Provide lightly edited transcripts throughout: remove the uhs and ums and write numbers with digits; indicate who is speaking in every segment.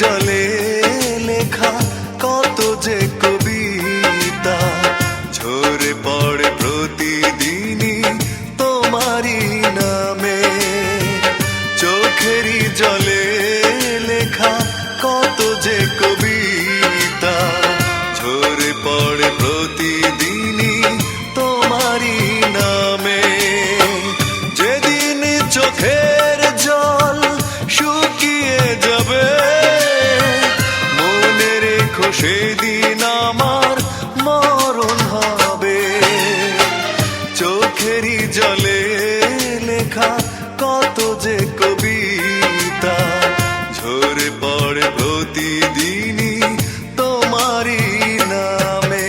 Speaker 1: জলে লেখা কত যে কবিতা ঝরে পড়ে প্রতিদিনই তোমারই নামে। চোখেরই জলে লেখা কত যে কবিতা ঝরে পড়ে প্রতিদিনই তোমারই নামে। যেদিন চোখের জল শুকিয়ে যাবে মনে রেখো সেদিন আমার মরণ হবে। চোখেরই জলে লেখা কত যে কবিতা ঝরে পড়ে প্রতিদিনই তোমারই নামে।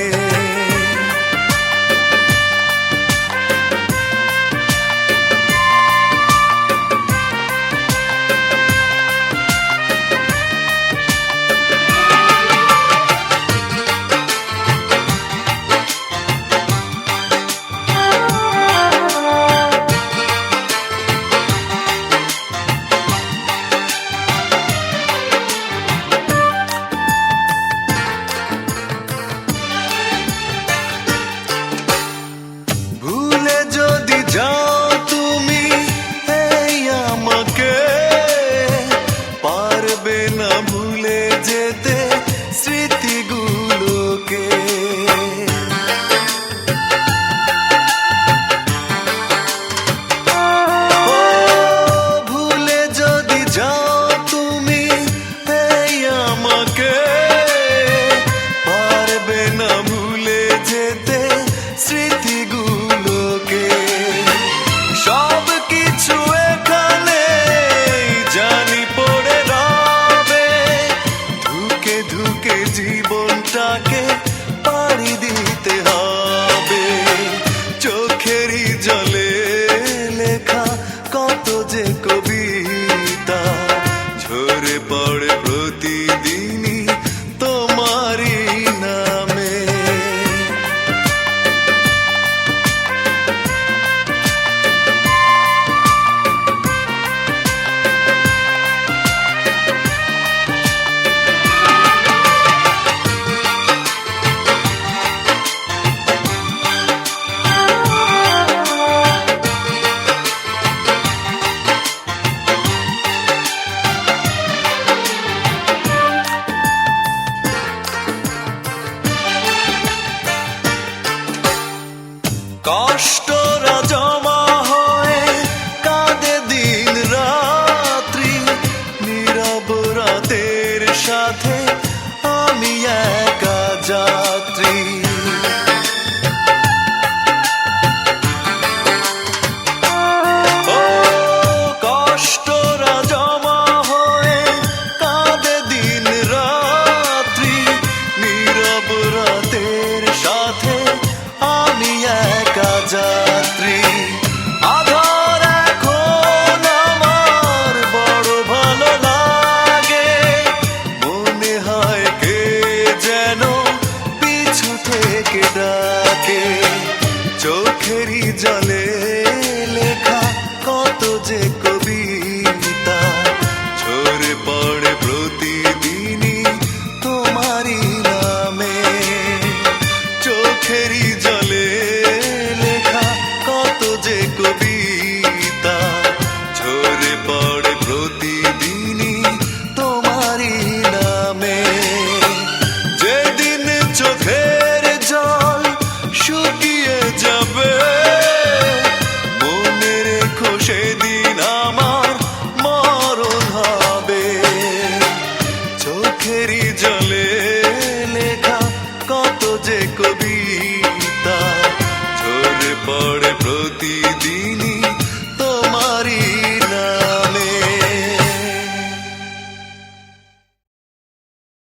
Speaker 1: ভুলে যদি যাও তুমি এই আমাকে পারবে না ভুলে যেতে স্মৃতিগুলোকে। ভুলে যদি যাও তুমি এই আমাকে পারবে না ভুলে যেতে স্মৃতিগুলোকে। সব কিছু এখানে জানি পড়ে রবে ধুকে ধুকে জীবনটাকে পাড়ি দিতে হবে। চোখেরই জলে লেখা কত যে কবিতা ঝরে পড়ে প্রতিদিনই তোমারই নামে। কষ্টরা জমা হয়ে কাঁদে দিন রাত্রি নীরব রাতের সাথে আমি একা যাত্রী। ও কষ্টরা জমা হয়ে কাঁদে দিন রাত্রি নীরব রাতের সাথে আমি একা যাত্রী। আধার এখন আমার বড় ভালো লাগে মনে হয় কে যেন পিছু থেকে ডাকে। চোখেরই জলে লেখা কত যে